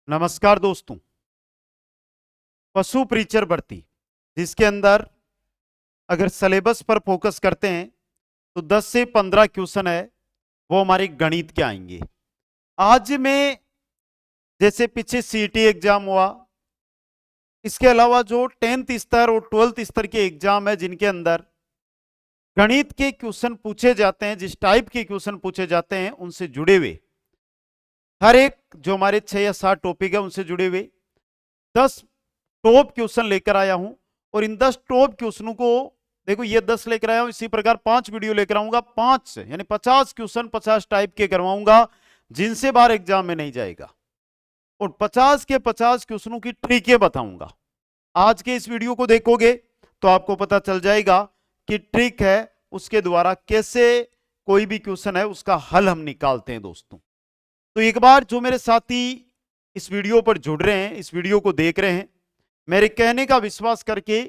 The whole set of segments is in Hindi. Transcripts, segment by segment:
नमस्कार दोस्तों। पशु प्रीचर भर्ती जिसके अंदर अगर सिलेबस पर फोकस करते हैं तो 10 से 15 क्वेश्चन है वो हमारे गणित के आएंगे। आज में जैसे पीछे सीईटी एग्जाम हुआ, इसके अलावा जो 10th स्तर और 12th स्तर के एग्जाम है जिनके अंदर गणित के क्वेश्चन पूछे जाते हैं, जिस टाइप के क्वेश्चन पूछे जाते हैं उनसे जुड़े हुए हर एक जो हमारे 6 या 7 टॉपिक है उनसे जुड़े हुए 10 टॉप क्वेश्चन लेकर आया हूं। और इन 10 टॉप क्वेश्चनों को देखो, ये 10 लेकर आया हूं, इसी प्रकार 5 वीडियो लेकर आऊंगा, 5 से यानी 50 क्वेश्चन 50 टाइप के करवाऊंगा जिनसे बाहर एग्जाम में नहीं जाएगा। और 50 के 50 क्वेश्चनों की ट्रिकें बताऊंगा। आज के इस वीडियो को देखोगे तो आपको पता चल जाएगा कि ट्रिक है उसके द्वारा कैसे कोई भी क्वेश्चन है उसका हल हम निकालते हैं दोस्तों। तो एक बार जो मेरे साथी इस वीडियो पर जुड़ रहे हैं, इस वीडियो को देख रहे हैं, मेरे कहने का विश्वास करके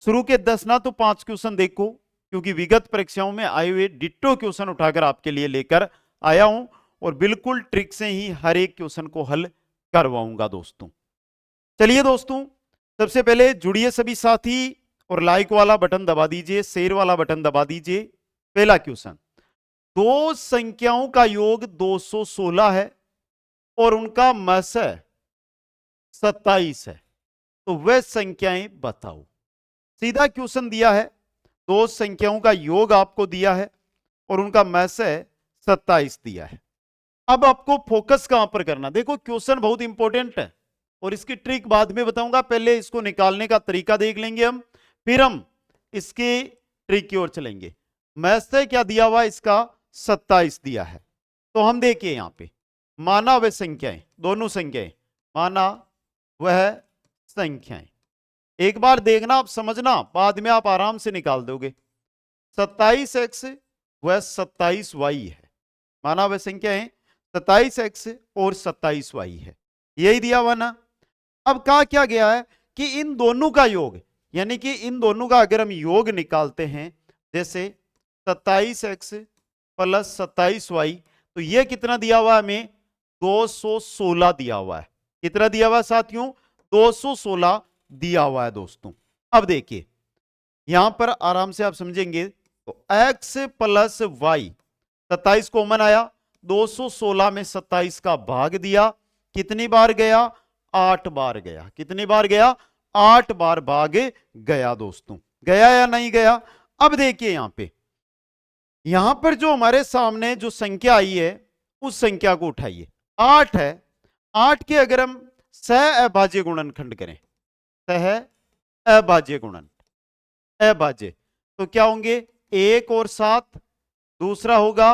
शुरू के 10 ना तो 5 क्वेश्चन देखो, क्योंकि विगत परीक्षाओं में आए हुए डिट्टो क्वेश्चन उठाकर आपके लिए लेकर आया हूं और बिल्कुल ट्रिक से ही हर एक क्वेश्चन को हल करवाऊंगा दोस्तों। चलिए दोस्तों, सबसे पहले जुड़िए सभी साथी और लाइक वाला बटन दबा दीजिए, शेयर वाला बटन दबा दीजिए। पहला क्वेश्चन, दो संख्याओं का योग 216 है और उनका मस 27 है, तो वह संख्याएं बताओ। सीधा क्वेश्चन दिया है, दो संख्याओं का योग आपको दिया है और उनका मस 27 दिया है। अब आपको फोकस कहां पर करना, देखो क्वेश्चन बहुत इंपॉर्टेंट है और इसकी ट्रिक बाद में बताऊंगा। पहले इसको निकालने का तरीका देख लेंगे हम, फिर हम इसकी ट्रिक की ओर चलेंगे। मैथ से क्या दिया हुआ, इसका 27 दिया है। तो हम देखिए यहां पे माना वह संख्याएं, दोनों संख्याएं, माना वह संख्याएं, एक बार देखना आप समझना, बाद में आप आराम से निकाल दोगे। 27x वह 27y है, माना वह संख्याएं 27x और 27y है, यही दिया हुआ ना। अब कहा क्या गया है कि इन दोनों का योग, यानी कि इन दोनों का अगर हम योग निकालते हैं, जैसे 27x प्लस 27y, तो ये कितना दिया हुआ है हमें, 216 दिया हुआ है। कितना दिया हुआ है साथियों, 216 दिया हुआ है दोस्तों। अब देखिए यहां पर आराम से आप समझेंगे, तो x प्लस y, 27 कॉमन आया, 216 में 27 का भाग दिया, कितनी बार गया, 8 बार गया। कितनी बार गया, 8 बार भाग गया दोस्तों, गया या नहीं गया। अब देखिए यहां पर जो हमारे सामने जो संख्या आई है उस संख्या को उठाइए, 8 है, 8 के अगर हम सह अभाज्य गुणनखंड करें, सह अभाज्य गुणन, अभाज्य, तो क्या होंगे, 1 और 7, दूसरा होगा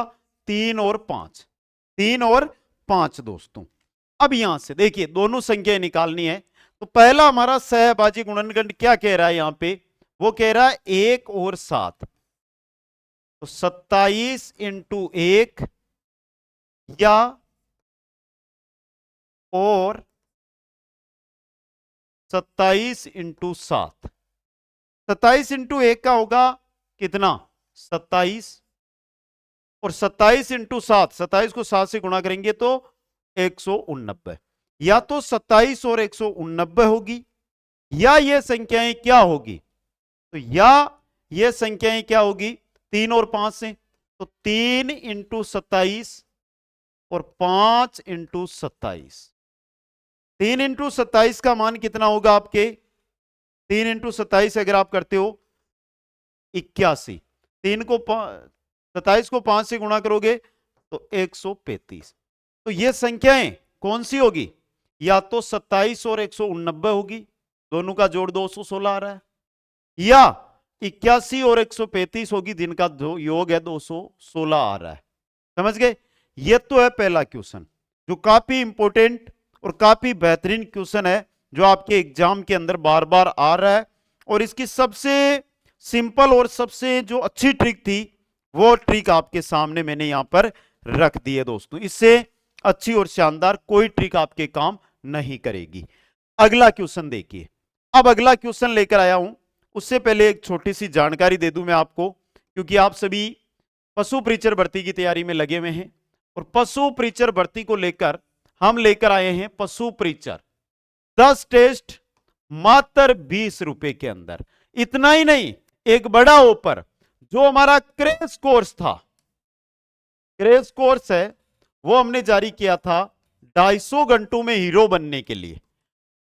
3 और 5, 3 और 5 दोस्तों। अब यहां से देखिए दोनों संख्याएं निकालनी है, तो पहला हमारा सहभाज्य गुणनखंड क्या कह रहा है यहां पे, वो कह रहा है 1 और 7, तो 27 इंटू 1 या और 27 इंटू 7, 27 इंटू 1 का होगा कितना, 27, और 27 इंटू 7, 27 को 7 से गुणा करेंगे तो 189, या तो 27 और 189 होगी, या ये संख्याएं क्या होगी, तो या ये संख्याएं क्या होगी, 3 और 5 से, तो 3 इंटू 27 और 5 इंटू 27, 3 इंटू 27 का मान कितना होगा आपके, 3 इंटू 27 अगर आप करते हो 81, 3 को 27 को 5 से गुणा करोगे तो 135, तो ये संख्याएं कौन सी होगी, या तो 27 और 189 होगी, दोनों का जोड़ 216 आ रहा है, या 81 और 135 होगी, जिनका योग है 216 आ रहा है। समझ गए, ये तो है पहला क्वेश्चन जो काफी इंपॉर्टेंट और काफी बेहतरीन क्वेश्चन है, जो आपके एग्जाम के अंदर बार बार आ रहा है। और इसकी सबसे सिंपल और सबसे जो अच्छी ट्रिक थी वो ट्रिक आपके सामने मैंने यहां पर रख दी है दोस्तों। इससे अच्छी और शानदार कोई ट्रिक आपके काम नहीं करेगी। अगला क्वेश्चन देखिए, अब अगला क्वेश्चन लेकर आया हूं, उससे पहले एक छोटी सी जानकारी दे दूं मैं आपको, क्योंकि आप सभी पशु प्रीचर भर्ती की तैयारी में लगे हुए हैं और पशु प्रीचर भर्ती को लेकर हम लेकर आए हैं पशु परिचर 10 टेस्ट मात्र 20 रुपए के अंदर। इतना ही नहीं, एक बड़ा ऑफर जो हमारा क्रेश कोर्स था, क्रेश कोर्स है वो हमने जारी किया था 250 घंटों में हीरो बनने के लिए।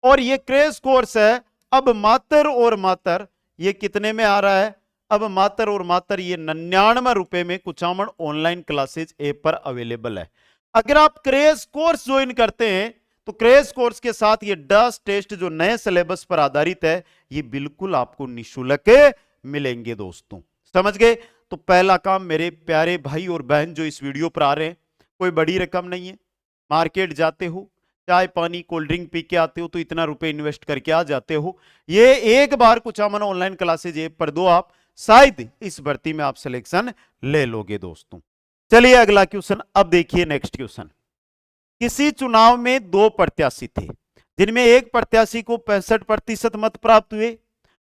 और ये क्रेश कोर्स है अब मात्र और मात्र ये कितने में आ रहा है? अब मात्र और मात्र ये 99 रुपए में कुचामन ऑनलाइन क्लासेज ऐप पर अवेलेबल है। अगर आप क्रेश कोर्स ज्वाइन करते हैं तो क्रेश कोर्स के साथ ये 10 टेस्ट जो नए सिलेबस पर आधारित है ये बिल्कुल आपको निःशुल्क मिलेंगे दोस्तों। समझ गए? तो पहला काम मेरे प्यारे भाई और बहन जो इस वीडियो पर आ रहे हैं, कोई बड़ी रकम नहीं है। मार्केट जाते हो, चाय पानी कोल्ड ड्रिंक पी के आते हो तो इतना रुपए इन्वेस्ट करके आ जाते हो। ये एक बार कुचामन ऑनलाइन क्लासेज ऐप पर दो आप, शायद इस भर्ती में आप सिलेक्शन ले लोगे दोस्तों। चलिए अगला क्वेश्चन अब देखिए। नेक्स्ट क्वेश्चन, किसी चुनाव में 2 प्रत्याशी थे जिनमें एक प्रत्याशी को 65% मत प्राप्त हुए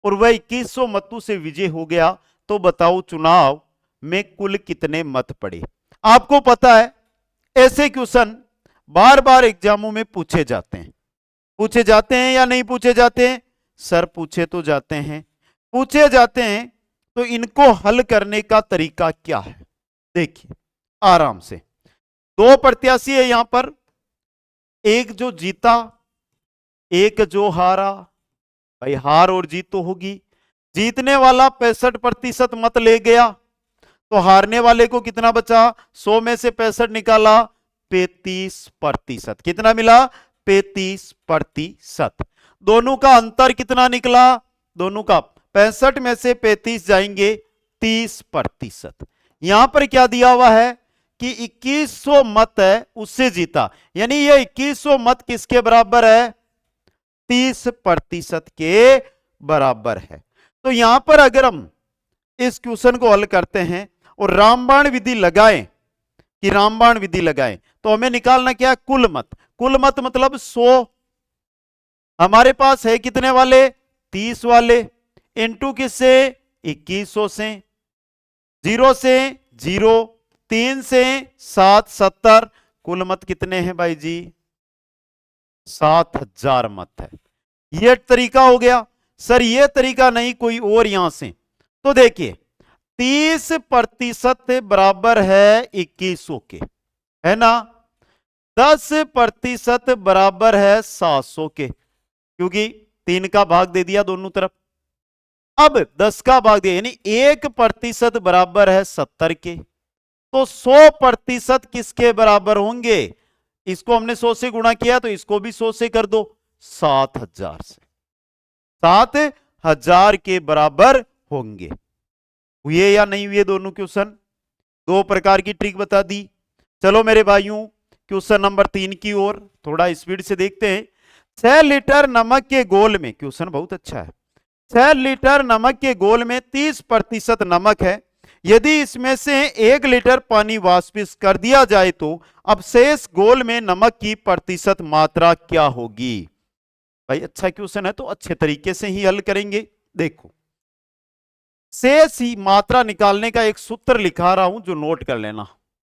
और वह 2100 मतों से विजय हो गया, तो बताओ चुनाव में कुल कितने मत पड़े? आपको पता है ऐसे क्वेश्चन बार बार एग्जामों में पूछे जाते हैं। पूछे जाते हैं या नहीं पूछे जाते हैं? सर पूछे तो जाते हैं। पूछे जाते हैं तो इनको हल करने का तरीका क्या है? देखिए आराम से। 2 प्रत्याशी है यहां पर, एक जो जीता एक जो हारा। भाई हार और जीत तो होगी। जीतने वाला 65% मत ले गया तो हारने वाले को कितना बचा? 100 में से 65 निकाला, 35%। कितना मिला? 35%। दोनों का अंतर कितना निकला? दोनों का 65 में से 35 जाएंगे 30%। यहां पर क्या दिया हुआ है कि 2100 मत है उससे जीता, यानी ये 2100 मत किसके बराबर है? 30% के बराबर है। तो यहां पर अगर हम इस क्वेश्चन को हल करते हैं और रामबाण विधि लगाएं कि रामबाण विधि लगाएं तो हमें निकालना क्या है? कुल मत। कुल मत मतलब 100 हमारे पास है कितने वाले? 30 वाले, इनटू किससे? 2100 से, 0 से 0, 3 से 7, 70। कुल मत कितने हैं भाई जी? 7000 मत है। यह तरीका हो गया। सर यह तरीका नहीं, कोई और यहां से। तो देखिए 30% बराबर है 2100 के, है ना? 10% बराबर है 700 के, क्योंकि 3 का भाग दे दिया दोनों तरफ। अब 10 का भाग दिया, यानी 1% बराबर है 70 के। तो 100% किसके बराबर होंगे? इसको हमने 100 से गुणा किया तो इसको भी 100 से कर दो, 7000 से। 7000 के बराबर होंगे। हुए या नहीं हुए दोनों क्वेश्चन? 2 प्रकार की ट्रिक बता दी। चलो मेरे भाइयों क्वेश्चन नंबर 3 की ओर थोड़ा स्पीड से देखते हैं। 6 लीटर नमक के गोल में, क्वेश्चन बहुत अच्छा है, 6 लीटर नमक के गोल में 30% नमक है। यदि इसमें से 1 लीटर पानी वाष्पित कर दिया जाए तो अब शेष गोल में नमक की प्रतिशत मात्रा क्या होगी? भाई अच्छा क्वेश्चन है तो अच्छे तरीके से ही हल करेंगे। देखो शेष ही मात्रा निकालने का एक सूत्र लिखा रहा हूं जो नोट कर लेना।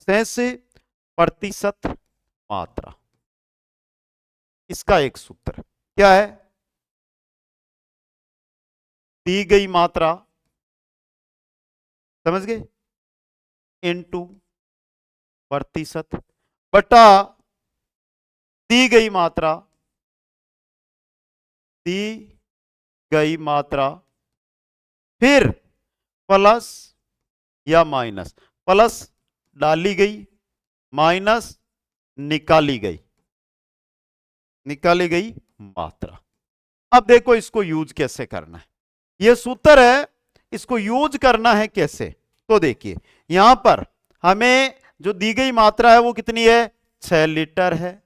शेष प्रतिशत मात्रा, इसका एक सूत्र क्या है? दी गई मात्रा, समझ गए, इनटू प्रतिशत बटा दी गई मात्रा, दी गई मात्रा फिर प्लस या माइनस। प्लस डाली गई, माइनस निकाली गई, निकाली गई मात्रा। अब देखो इसको यूज कैसे करना है। यह सूत्र है, इसको यूज करना है कैसे? तो देखिए यहां पर हमें जो दी गई मात्रा है वो कितनी है? 6 लीटर है।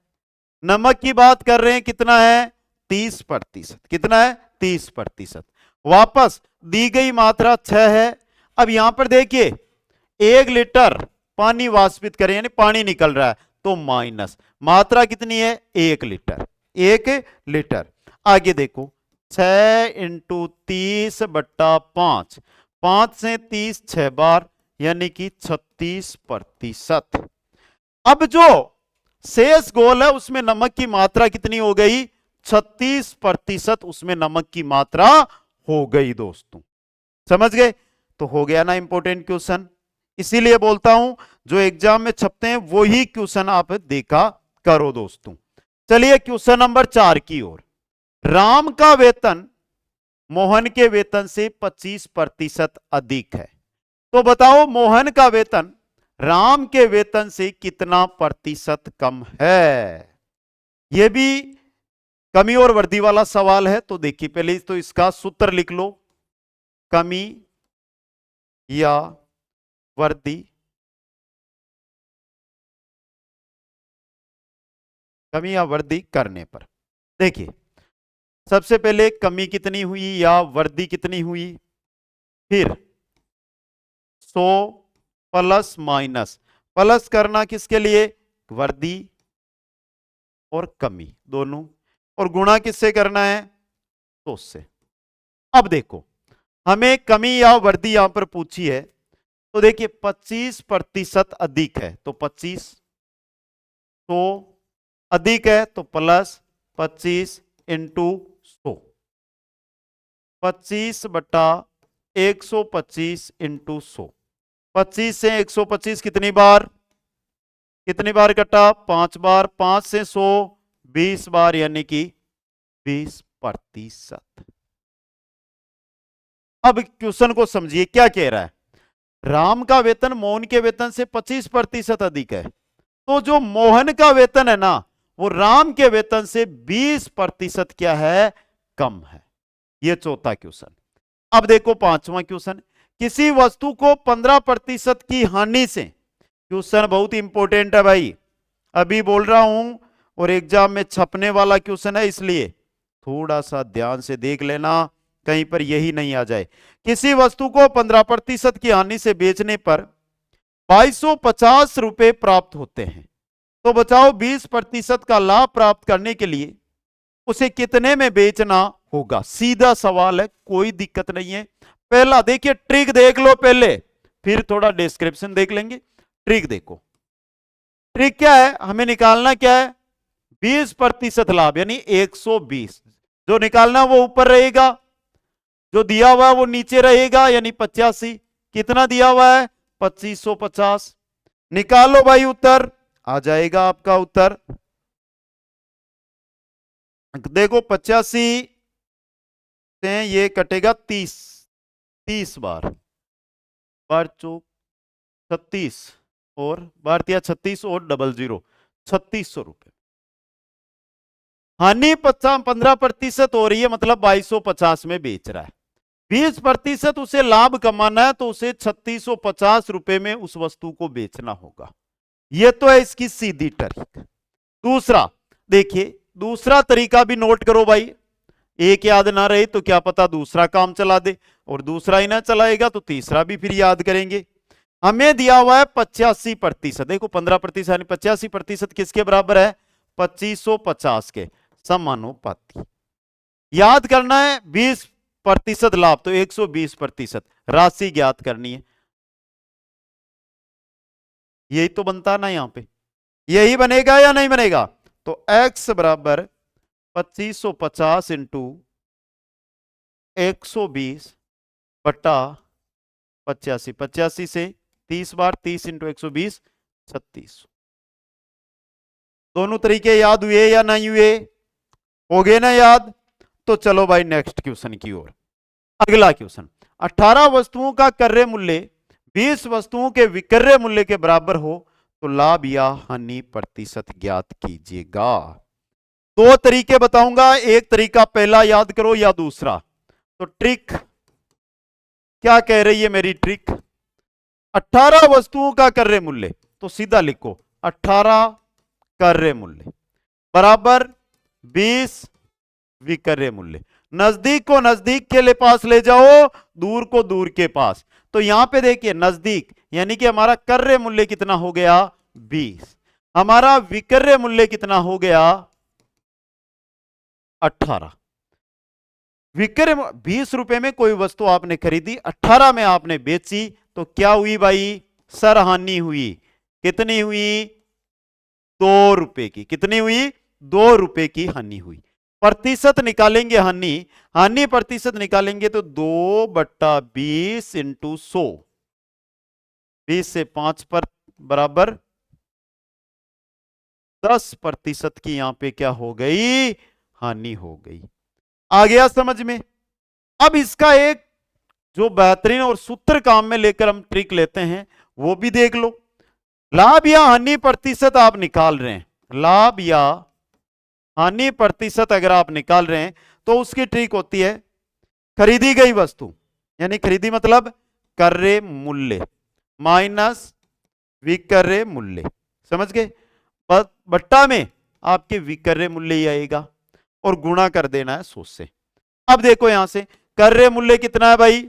नमक की बात कर रहे हैं, कितना है? 30%। कितना है? 30%। वापस दी गई मात्रा 6 है। अब यहां पर देखिए 1 लीटर पानी वाष्पित करें, यानी पानी निकल रहा है, तो माइनस मात्रा कितनी है? 1 लीटर। 1 लीटर। आगे देखो 6 × 30 बट्टा 5, 5 से 30 6 बार, यानी कि 36%। अब जो शेष घोल है उसमें नमक की मात्रा कितनी हो गई? 36%। उसमें नमक की मात्रा हो गई दोस्तों, समझ गए? तो हो गया ना इंपॉर्टेंट क्वेश्चन। इसीलिए बोलता हूं जो एग्जाम में छपते हैं वही क्वेश्चन आप देखा करो दोस्तों। चलिए क्वेश्चन नंबर 4 की ओर। राम का वेतन मोहन के वेतन से 25% अधिक है, तो बताओ मोहन का वेतन राम के वेतन से कितना प्रतिशत कम है? यह भी कमी और वृद्धि वाला सवाल है। तो देखिए पहले तो इसका सूत्र लिख लो, कमी या वृद्धि, कमी या वृद्धि करने पर देखिए सबसे पहले कमी कितनी हुई या वृद्धि कितनी हुई, फिर 100 प्लस माइनस, प्लस करना किसके लिए? वृद्धि और कमी दोनों, और गुणा किससे करना है? 100 से। अब देखो हमें कमी या वृद्धि यहां पर पूछी है, तो देखिए 25% अधिक है तो 25, 100 अधिक है तो प्लस 25 इंटू 100, 25/125 इंटू 100। 25 से 125 कितनी बार कटा? 5 बार। 5 से 100 20 बार, यानी कि 20%। अब क्वेश्चन को समझिए क्या कह रहा है। राम का वेतन मोहन के वेतन से 25% अधिक है, तो जो मोहन का वेतन है ना वो राम के वेतन से 20% क्या है? कम है। यह चौथा क्वेश्चन। अब देखो पांचवा क्वेश्चन। किसी वस्तु को 15% की हानि से, क्वेश्चन बहुत इंपॉर्टेंट है भाई, अभी बोल रहा हूं और एग्जाम में छपने वाला क्वेश्चन है, इसलिए थोड़ा सा ध्यान से देख लेना कहीं पर यही नहीं आ जाए। किसी वस्तु को 15% की हानि से बेचने पर 2250 रुपए प्राप्त होते हैं, तो बताओ 20% का लाभ प्राप्त करने के लिए उसे कितने में बेचना होगा? सीधा सवाल है, कोई दिक्कत नहीं है। पहला देखिए ट्रिक देख लो पहले, फिर थोड़ा डिस्क्रिप्शन देख लेंगे। ट्रिक देखो, ट्रिक क्या है? हमें निकालना क्या है? 20% लाभ यानी 120। जो निकालना वो ऊपर रहेगा, जो दिया हुआ है वो नीचे रहेगा, यानी 85। कितना दिया हुआ है? 2550। निकालो भाई उत्तर, आ जाएगा आपका उत्तर। देखो 85 से ये कटेगा 30 बार चौक 36 और बार दिया 36 और 00 3600 रुपए। हानि 15% हो रही है, मतलब 2250 में बेच रहा है। 20% उसे लाभ कमाना है तो उसे 3650 रुपए में उस वस्तु को बेचना होगा। यह तो है इसकी सीधी ट्रिक। दूसरा देखिए, दूसरा तरीका भी नोट करो भाई, एक याद ना रहे तो क्या पता दूसरा काम चला दे, और दूसरा ही ना चलाएगा तो तीसरा भी फिर याद करेंगे। हमें दिया हुआ है 85%, देखो 15% यानी 85% किसके बराबर है? 2550 के समानुपाती। याद करना है 20% लाभ तो 120%, राशि ज्ञात करनी है। यही तो बनता ना यहां पे, यही बनेगा या नहीं बनेगा? तो x बराबर 2550 इंटू 120 बटा 85। 85 से 30 बार, 30 इंटू 120 36। दोनों तरीके याद हुए या नहीं हुए? हो गए ना याद? तो चलो भाई नेक्स्ट क्वेश्चन की ओर। अगला क्वेश्चन, 18 वस्तुओं का क्रय मूल्य 20 वस्तुओं के विक्रय मूल्य के बराबर हो तो लाभ या हानि प्रतिशत ज्ञात कीजिएगा। दो तरीके बताऊंगा, एक तरीका पहला याद करो या दूसरा। तो ट्रिक क्या कह रही है मेरी ट्रिक? 18 वस्तुओं का क्रय मूल्य, तो सीधा लिखो 18 क्रय मूल्य बराबर 20 विक्रय मूल्य। नजदीक को नजदीक के पास ले जाओ, दूर को दूर के पास। तो यहां पे देखिए नजदीक यानी कि हमारा क्रय मूल्य कितना हो गया? 20। हमारा विक्रय मूल्य कितना हो गया? 18। विक्रय 20 रुपए में कोई वस्तु आपने खरीदी, 18 में आपने बेची, तो क्या हुई भाई? सरहानि हुई। कितनी हुई? 2 रुपए की। कितनी हुई? 2 रुपए की हानि हुई। प्रतिशत निकालेंगे, हानि हानि प्रतिशत निकालेंगे तो 2/20 इंटू 100, 20 से 5 पर बराबर 10% की यहां पे क्या हो गई? हानि हो गई। आ गया समझ में? अब इसका एक जो बेहतरीन और सूत्र काम में लेकर हम ट्रिक लेते हैं वो भी देख लो। लाभ या हानि प्रतिशत आप निकाल रहे हैं, लाभ या हानि प्रतिशत अगर आप निकाल रहे हैं तो उसकी ट्रिक होती है खरीदी गई वस्तु, यानी खरीदी मतलब क्रय मूल्य माइनस विक्रय मूल्य। समझ गए? बट्टा में आपके विक्रय मूल्य ही आएगा और गुणा कर देना है 100 से। अब देखो यहां से क्रय मूल्य कितना है भाई?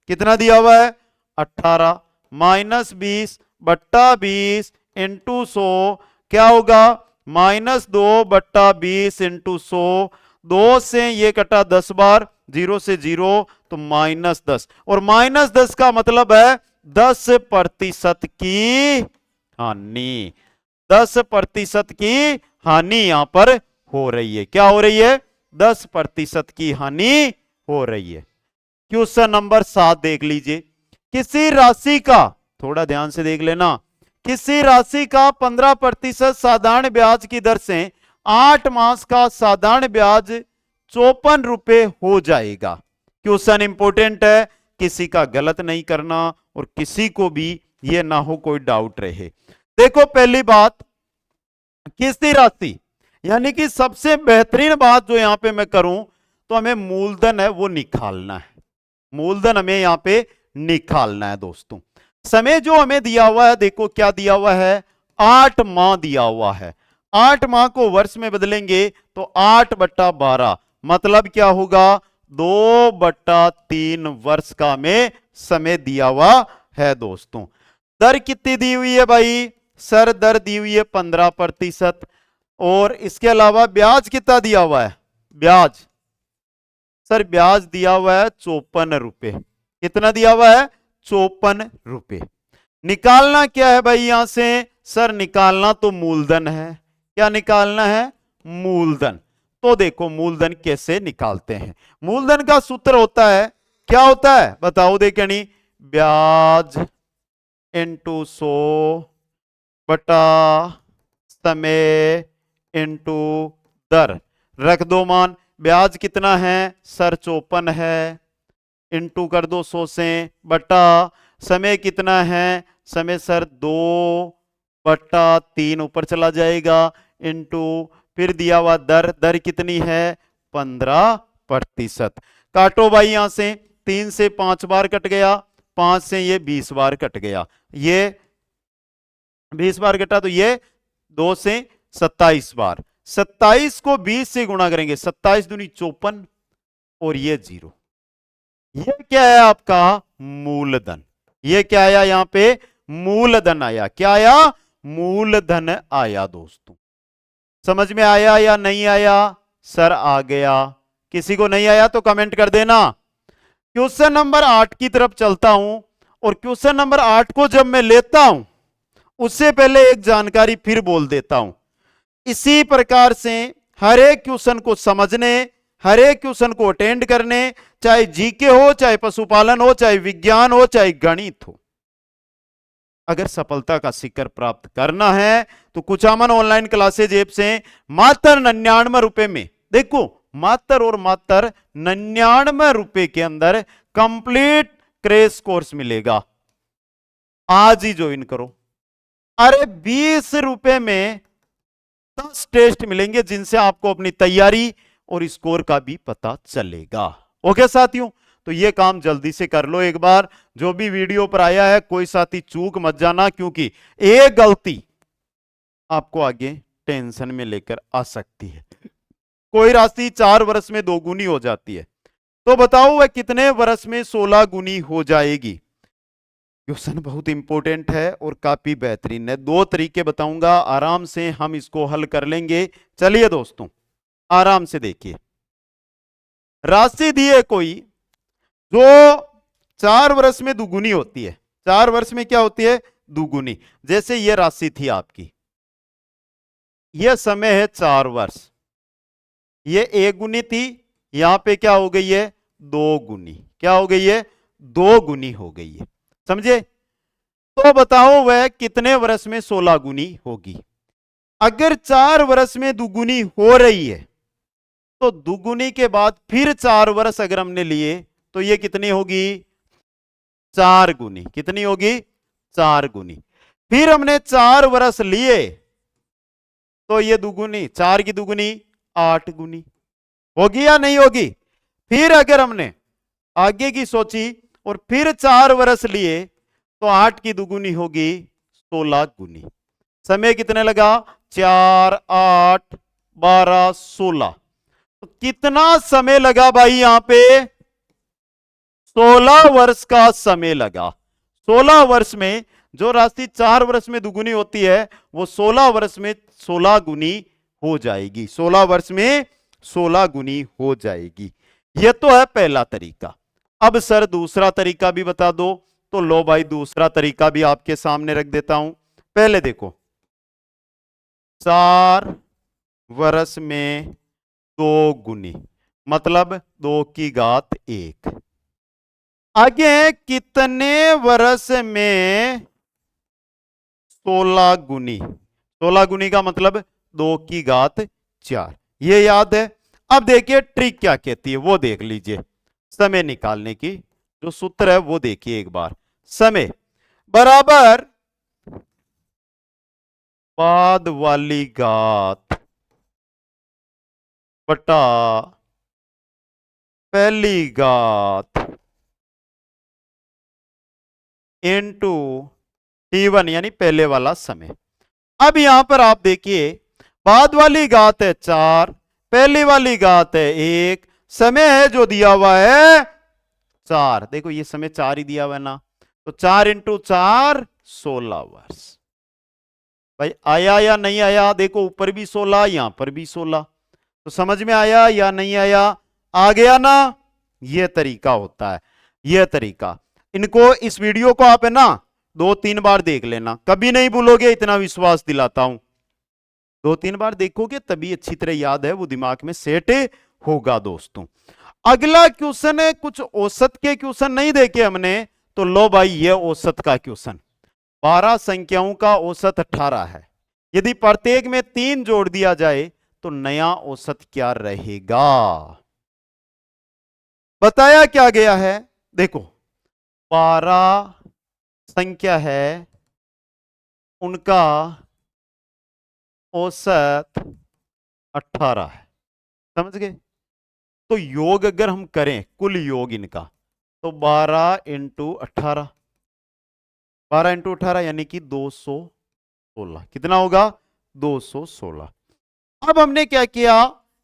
कितना दिया हुआ है? 18 माइनस 20/20 इंटू 100 क्या होगा? -2/20 इंटू 100। 2 से ये कटा 10 बार, 0 से 0 तो -10, और -10 का मतलब है 10% की हानि। 10% की हानि यहां पर हो रही है। क्या हो रही है? 10% की हानि हो रही है। क्वेश्चन नंबर 7 देख लीजिए। किसी राशि का, थोड़ा ध्यान से देख लेना, किसी राशि का 15% साधारण ब्याज की दर से 8 मास का साधारण ब्याज 54 रुपए हो जाएगा। क्वेश्चन इंपोर्टेंट है, किसी का गलत नहीं करना और किसी को भी ये ना हो कोई डाउट रहे। देखो पहली बात, किसी राशि यानी कि सबसे बेहतरीन बात जो यहां पे मैं करूं तो हमें मूलधन है वो निकालना है। मूलधन हमें यहां पे निकालना है दोस्तों। समय जो हमें दिया हुआ है, देखो क्या दिया हुआ है? 8 माह दिया हुआ है। 8 माह को वर्ष में बदलेंगे तो 8/12 मतलब क्या होगा? 2/3 वर्ष का हमें समय दिया हुआ है दोस्तों। दर कितनी दी हुई है भाई? सर दर दी हुई है 15%, और इसके अलावा ब्याज कितना दिया हुआ है? ब्याज, सर ब्याज दिया हुआ है 54 रुपए। कितना दिया हुआ है? 54 रुपए। निकालना क्या है भाई यहां से? सर निकालना तो मूलधन है। क्या निकालना है? मूलधन। तो देखो मूलधन कैसे निकालते हैं। मूलधन का सूत्र होता है, क्या होता है बताओ देखनी? ब्याज इंटू 100 बटा समय इंटू दर। रख दो मान। ब्याज कितना है? सर 54 है, इंटू कर दो 100 से, बटा समय कितना है? समय सर 2/3 ऊपर चला जाएगा, इंटू फिर दिया हुआ दर, दर कितनी है? 15%। काटो भाई यहां से, 3 से 5 बार कट गया, 5 से ये 20 बार कट गया, ये 20 बार कटा तो ये 2 से 27 बार। 27 को 20 से गुणा करेंगे, 27 दूनी 54 और ये 0। ये क्या है आपका? मूलधन। ये क्या आया यहां पे? मूलधन आया। क्या आया? मूलधन आया दोस्तों। समझ में आया या नहीं आया? सर आ गया। किसी को नहीं आया तो कमेंट कर देना। क्वेश्चन नंबर 8 की तरफ चलता हूं, और क्वेश्चन नंबर 8 को जब मैं लेता हूं उससे पहले एक जानकारी फिर बोल देता हूं। इसी प्रकार से हर एक क्वेश्चन को समझने, हर एक क्वेश्चन को अटेंड करने, चाहे जीके हो, चाहे पशुपालन हो, चाहे विज्ञान हो, चाहे गणित हो, अगर सफलता का शिखर प्राप्त करना है तो कुचामन ऑनलाइन क्लासेज ऐप से मात्र 99 रुपए में, देखो मात्र और मात्र 99 रुपए के अंदर कंप्लीट क्रैश कोर्स मिलेगा। आज ही ज्वाइन करो। अरे 20 रुपए में 10 टेस्ट मिलेंगे जिनसे आपको अपनी तैयारी और स्कोर का भी पता चलेगा। ओके साथियों, तो ये काम जल्दी से कर लो एक बार। जो भी वीडियो पर आया है कोई साथी चूक मत जाना, क्योंकि एक गलती आपको आगे टेंशन में लेकर आ सकती है। कोई राशि 4 वर्ष में 2 गुनी हो जाती है, तो बताओ वह कितने वर्ष में 16 गुनी हो जाएगी? क्वेश्चन बहुत इंपॉर्टेंट है और काफी बेहतरीन है। 2 तरीके बताऊंगा, आराम से हम इसको हल कर लेंगे। चलिए दोस्तों आराम से देखिए। राशि दी है कोई जो 4 वर्ष में दुगुनी होती है। 4 वर्ष में क्या होती है? दुगुनी। जैसे ये राशि थी आपकी, यह समय है 4 वर्ष। ये 1 गुनी थी, यहां पे क्या हो गई है 2 गुनी। क्या हो गई है 2 गुनी हो गई है। समझे? तो बताओ वह कितने वर्ष में 16 गुनी होगी। अगर 4 वर्ष में दुगुनी हो रही है तो दुगुनी के बाद फिर 4 वर्ष अगर हमने लिए तो ये कितनी होगी 4 गुनी। कितनी होगी 4 गुनी। फिर हमने 4 वर्ष लिए तो ये दुगुनी, 4 की दुगुनी 8 गुनी होगी या नहीं होगी। फिर अगर हमने आगे की सोची और फिर 4 वर्ष लिए तो 8 की दुगुनी होगी 16 गुनी। समय कितने लगा 4 8 12 16। तो कितना समय लगा भाई यहां पे 16 वर्ष का समय लगा। 16 वर्ष में जो राशि 4 वर्ष में दुगुनी होती है वो 16 वर्ष में 16 गुनी हो जाएगी। 16 वर्ष में 16 गुनी हो जाएगी। यह तो है पहला तरीका। अब सर दूसरा तरीका भी बता दो। तो लो भाई दूसरा तरीका भी आपके सामने रख देता हूं। पहले देखो 4 वर्ष में 2 गुनी मतलब 2 की घात 1। आगे कितने वर्ष में 16 गुनी। 16 गुनी का मतलब 2 की घात 4। ये याद है। अब देखिए ट्रिक क्या कहती है वो देख लीजिए। समय निकालने की जो सूत्र है वो देखिए एक बार। समय बराबर बाद वाली घात बटा पहली घात इनटू T1 यानी पहले वाला समय। अब यहां पर आप देखिए बाद वाली घात है 4, पहली वाली घात है 1, समय है जो दिया हुआ है 4। देखो ये समय 4 ही दिया हुआ है ना, तो 4 इंटू 4 16 वर्ष। भाई आया या नहीं आया? देखो ऊपर भी 16 यहां पर भी 16। तो समझ में आया या नहीं आया? आ गया ना। यह तरीका होता है, यह तरीका। इनको इस वीडियो को आप है ना 2-3 बार देख लेना, कभी नहीं भूलोगे, इतना विश्वास दिलाता हूं। 2-3 बार देखोगे तभी अच्छी तरह याद है, वो दिमाग में सेट होगा दोस्तों। अगला क्वेश्चन है, कुछ औसत के क्वेश्चन नहीं देखे हमने, तो लो भाई ये औसत का क्वेश्चन। 12 संख्याओं का औसत 18 है। यदि प्रत्येक में 3 जोड़ दिया जाए तो नया औसत क्या रहेगा? बताया क्या गया है? देखो 12 संख्या है, उनका औसत 18 है। समझ गए? तो योग अगर हम करें कुल योग इनका तो 12 इंटू 18, 12 इंटू 18 यानी कि 216। कितना होगा 216। अब हमने क्या किया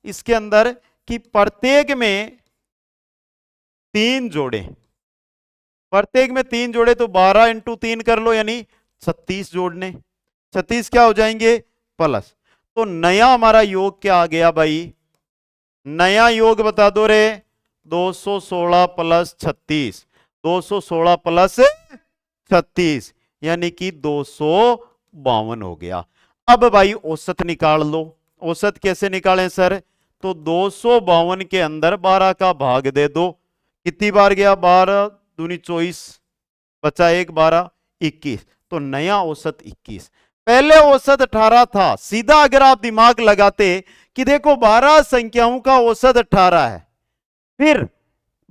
इसके अंदर कि प्रत्येक में 3 जोड़े, प्रत्येक में 3 जोड़े तो 12 इंटू 3 कर लो यानी 36 जोड़ने। 36 क्या हो जाएंगे प्लस। तो नया हमारा योग क्या आ गया भाई? नया योग बता दो रे। 216 प्लस 36, 216 प्लस 36 यानी कि 252 हो गया। अब भाई औसत निकाल लो। औसत कैसे निकालें सर? तो 252 के अंदर 12 का भाग दे दो। कितनी बार गया? 12 दूनी 24, बचा 1, 12 21। तो नया औसत 21। पहले औसत 18 था। सीधा अगर आप दिमाग लगाते कि देखो 12 संख्याओं का औसत 18 है, फिर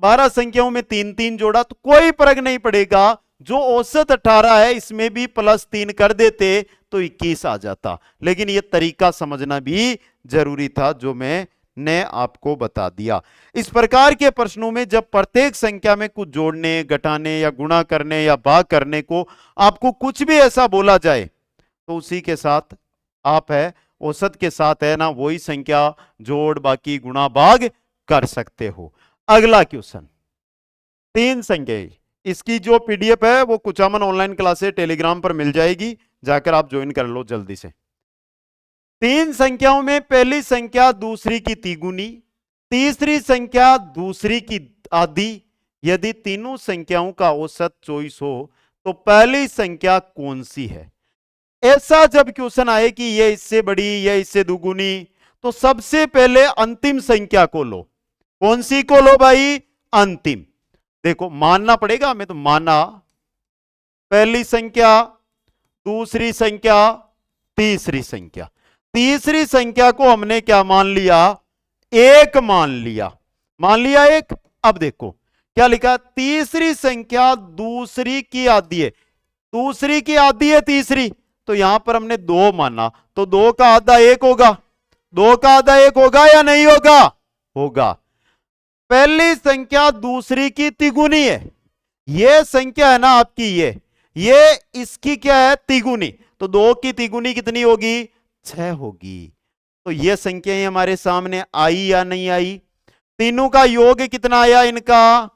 12 संख्याओं में 3-3 जोड़ा तो कोई फर्क नहीं पड़ेगा। जो औसत 18 है इसमें भी प्लस 3 कर देते तो 21 आ जाता। लेकिन यह तरीका समझना भी जरूरी था जो मैंने आपको बता दिया। इस प्रकार के प्रश्नों में जब प्रत्येक संख्या में कुछ जोड़ने, घटाने या गुणा करने या भाग करने को आपको कुछ भी ऐसा बोला जाए तो उसी के साथ आप है औसत के साथ है ना वही संख्या जोड़ बाकी गुणा भाग कर सकते हो। अगला क्वेश्चन 3 संख्या। इसकी जो पीडीएफ है वो कुचामन ऑनलाइन क्लासेस टेलीग्राम पर मिल जाएगी, जाकर आप ज्वाइन कर लो जल्दी से। 3 संख्याओं में पहली संख्या दूसरी की तिगुनी, तीसरी संख्या दूसरी की आधी। यदि तीनों संख्याओं का औसत 24 हो तो पहली संख्या कौन सी है? ऐसा जब क्वेश्चन आए कि ये इससे बड़ी, ये इससे दुगुनी, तो सबसे पहले अंतिम संख्या को लो। कौन सी को लो भाई? अंतिम। देखो मानना पड़ेगा हमें, तो माना पहली संख्या, दूसरी संख्या, तीसरी संख्या। तीसरी संख्या को हमने क्या मान लिया? एक मान लिया। मान लिया एक। अब देखो क्या लिखा? तीसरी संख्या दूसरी की आधी है। दूसरी की आधी है तीसरी, तो यहां पर हमने दो माना, तो दो का आधा एक होगा। दो का आधा एक होगा या नहीं होगा? होगा। पहली संख्या दूसरी की तिगुनी है। यह संख्या है ना आपकी, ये इसकी क्या है? तिगुनी। तो दो की तिगुनी कितनी होगी? 6 होगी। तो ये संख्याएं हमारे सामने आई या नहीं आई? तीनों का योग कितना आया इनका?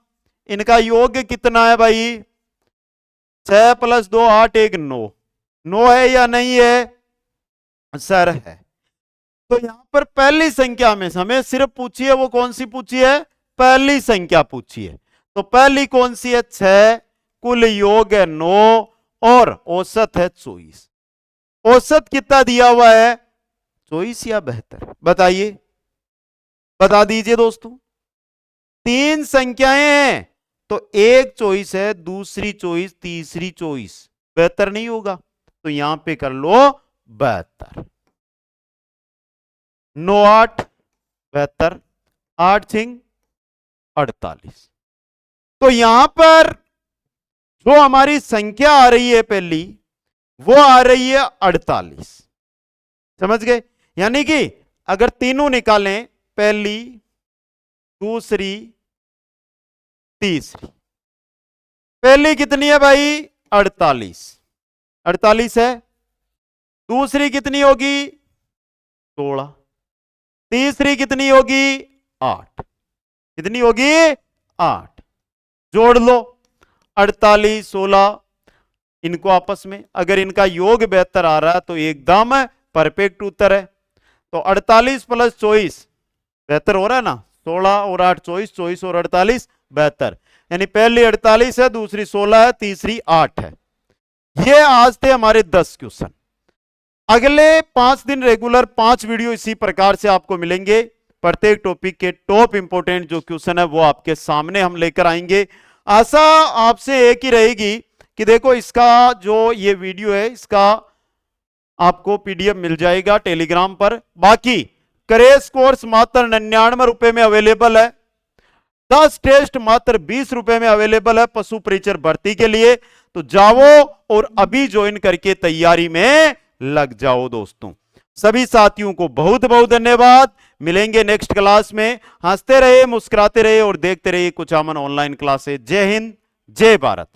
इनका योग कितना है भाई? 6 + 2 8 1 9। 9 है या नहीं है? सर है। तो यहां पर पहली संख्या में हमें सिर्फ पूछी है, वो कौन सी पूछी है? पहली संख्या पूछी है। तो पहली कौन सी है? 6, कुल योग है 9 और औसत है 24। औसत कितना दिया हुआ है? 24 या 72? बताइए, बता दीजिए दोस्तों। तीन संख्याएं हैं, तो एक 24 है, दूसरी 24, तीसरी 24। 72 नहीं होगा, तो यहां पे कर लो 72। 9 8 72, 8 6 48। तो यहां पर जो हमारी संख्या आ रही है पहली, वो आ रही है 48। समझ गए? यानी कि अगर तीनों निकालें, पहली, दूसरी, तीसरी। पहली कितनी है भाई? 48। 48 है। दूसरी कितनी होगी? 16। तीसरी कितनी होगी? 8। कितनी होगी? 8। जोड़ लो 48 16, इनको आपस में। अगर इनका योग 72 आ रहा है तो एकदम परफेक्ट उत्तर है। तो 48 + 24 72 हो रहा है ना? 16 और 8 24, 24 और 48 72। यानी पहली 48 है, दूसरी 16 है, तीसरी 8 है। ये आज थे हमारे 10 क्वेश्चन। अगले 5 दिन रेगुलर 5 वीडियो इसी प्रकार से आपको मिलेंगे। प्रत्येक टॉपिक के टॉप इंपोर्टेंट जो क्वेश्चन है वो आपके सामने हम लेकर आएंगे। आशा आपसे एक ही रहेगी कि देखो इसका जो ये वीडियो है, इसका आपको पीडीएफ मिल जाएगा टेलीग्राम पर। बाकी क्रैश कोर्स मात्र 99 रुपए में अवेलेबल है। 10 टेस्ट मात्र 20 रुपए में अवेलेबल है पशु परिचर भर्ती के लिए। तो जाओ और अभी ज्वाइन करके तैयारी में लग जाओ दोस्तों। सभी साथियों को बहुत बहुत धन्यवाद। मिलेंगे नेक्स्ट क्लास में। हंसते रहे, मुस्कुराते रहे और देखते रहिए कुचामन ऑनलाइन क्लासेस। जय हिंद, जय भारत।